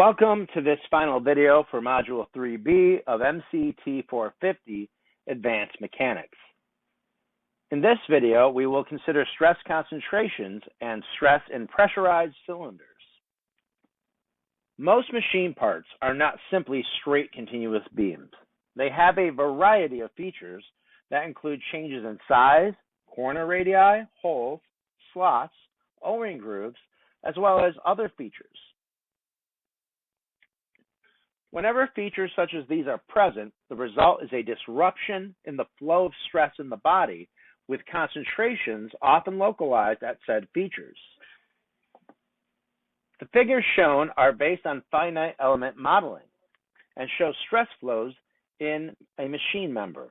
Welcome to this final video for Module 3B of MCT 450 Advanced Mechanics. In this video, we will consider stress concentrations and stress in pressurized cylinders. Most machine parts are not simply straight continuous beams. They have a variety of features that include changes in size, corner radii, holes, slots, O-ring grooves, as well as other features. Whenever features such as these are present, the result is a disruption in the flow of stress in the body, with concentrations often localized at said features. The figures shown are based on finite element modeling and show stress flows in a machine member.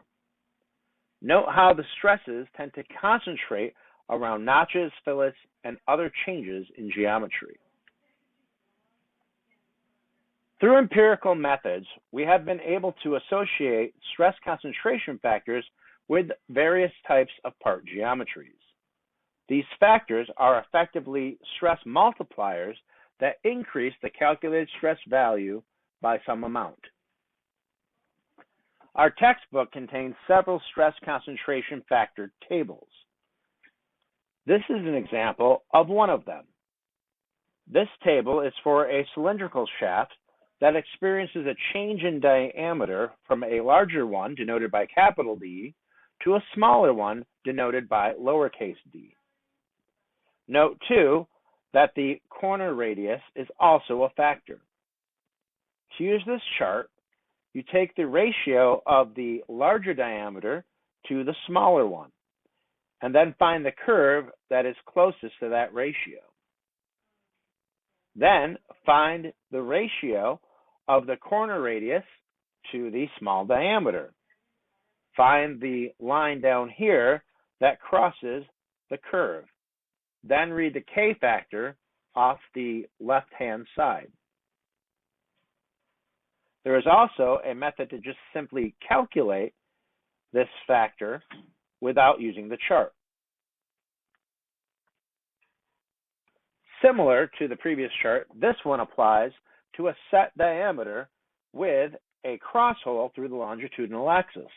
Note how the stresses tend to concentrate around notches, fillets, and other changes in geometry. Through empirical methods, we have been able to associate stress concentration factors with various types of part geometries. These factors are effectively stress multipliers that increase the calculated stress value by some amount. Our textbook contains several stress concentration factor tables. This is an example of one of them. This table is for a cylindrical shaft that experiences a change in diameter from a larger one, denoted by capital D, to a smaller one, denoted by lowercase d. Note, too, that the corner radius is also a factor. To use this chart, you take the ratio of the larger diameter to the smaller one, and then find the curve that is closest to that ratio. Then find the ratio of the corner radius to the small diameter. Find the line down here that crosses the curve. Then read the K factor off the left-hand side. There is also a method to just simply calculate this factor without using the chart. Similar to the previous chart, this one applies to a set diameter with a cross hole through the longitudinal axis.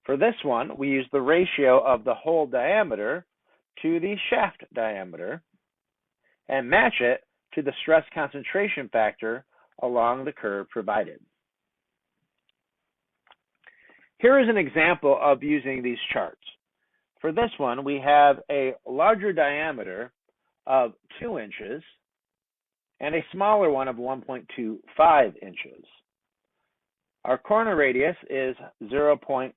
For this one, we use the ratio of the hole diameter to the shaft diameter and match it to the stress concentration factor along the curve provided. Here is an example of using these charts. For this one, we have a larger diameter of 2 inches and a smaller one of 1.25 inches. Our corner radius is 0.06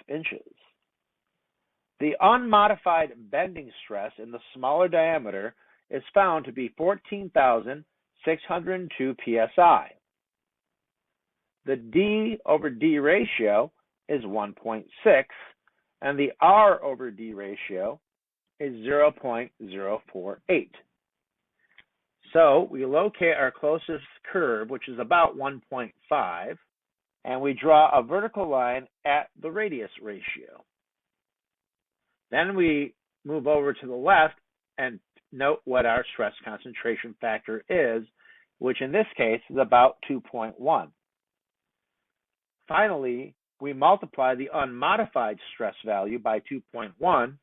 inches. The unmodified bending stress in the smaller diameter is found to be 14,602 psi. The D over D ratio is 1.6, and the R over D ratio is 0.048. So we locate our closest curve, which is about 1.5, and we draw a vertical line at the radius ratio. Then we move over to the left and note what our stress concentration factor is, which in this case is about 2.1. Finally, we multiply the unmodified stress value by 2.1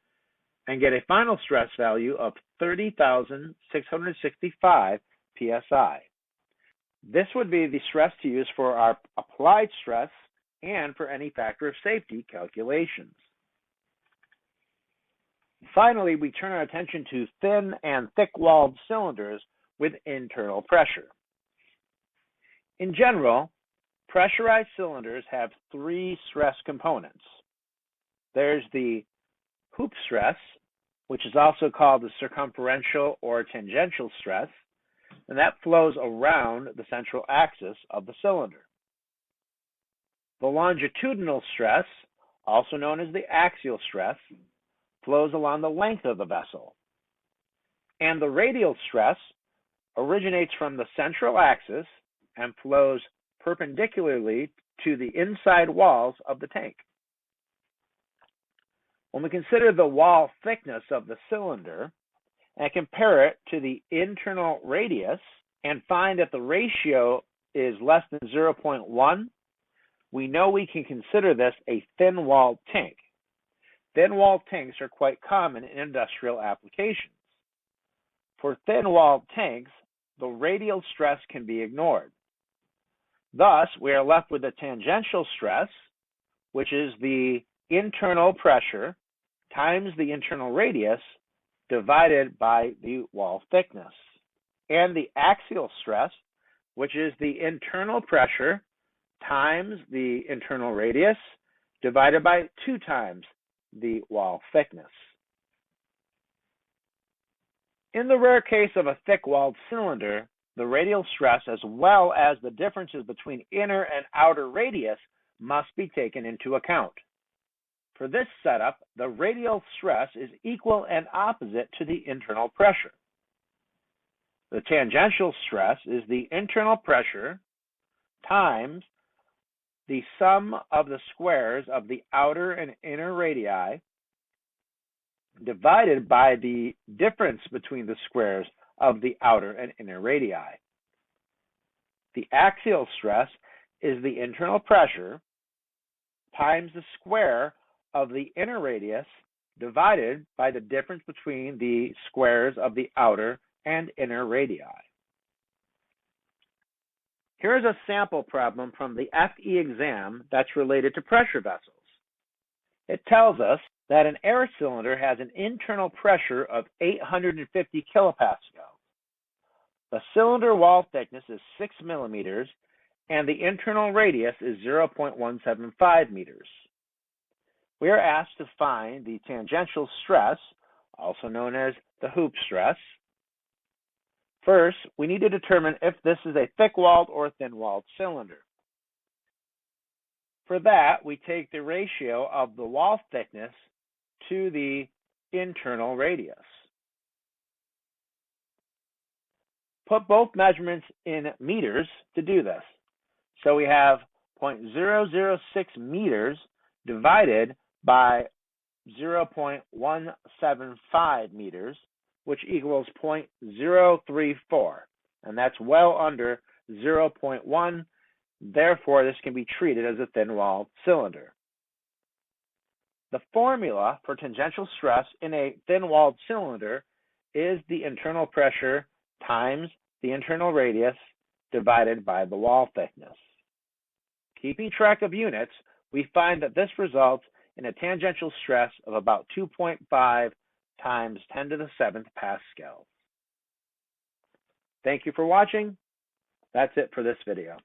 and get a final stress value of 30,665 psi. This would be the stress to use for our applied stress and for any factor of safety calculations. Finally, we turn our attention to thin and thick-walled cylinders with internal pressure. In general, pressurized cylinders have 3 stress components. There's the hoop stress, which is also called the circumferential or tangential stress, and that flows around the central axis of the cylinder. The longitudinal stress, also known as the axial stress, flows along the length of the vessel. And the radial stress originates from the central axis and flows perpendicularly to the inside walls of the tank. When we consider the wall thickness of the cylinder and compare it to the internal radius, and find that the ratio is less than 0.1, we know we can consider this a thin-walled tank. Thin-walled tanks are quite common in industrial applications. For thin-walled tanks, the radial stress can be ignored. Thus, we are left with the tangential stress, which is the internal pressure times the internal radius divided by the wall thickness, and the axial stress, which is the internal pressure times the internal radius divided by 2 times the wall thickness. In the rare case of a thick-walled cylinder, the radial stress as well as the differences between inner and outer radius must be taken into account. For this setup, the radial stress is equal and opposite to the internal pressure. The tangential stress is the internal pressure times the sum of the squares of the outer and inner radii divided by the difference between the squares of the outer and inner radii. The axial stress is the internal pressure times the square of the inner radius divided by the difference between the squares of the outer and inner radii. Here is a sample problem from the FE exam that's related to pressure vessels. It tells us that an air cylinder has an internal pressure of 850 kilopascals. The cylinder wall thickness is 6 millimeters, and the internal radius is 0.175 meters. We are asked to find the tangential stress, also known as the hoop stress. First, we need to determine if this is a thick-walled or thin-walled cylinder. For that, we take the ratio of the wall thickness to the internal radius. Put both measurements in meters to do this. So we have 0.006 meters divided by 0.175 meters, which equals 0.034, and that's well under 0.1. Therefore, this can be treated as a thin-walled cylinder. The formula for tangential stress in a thin-walled cylinder is the internal pressure times the internal radius divided by the wall thickness. Keeping track of units, we find that this results in a tangential stress of about 2.5 times 10 to the 7th pascals. Thank you for watching. That's it for this video.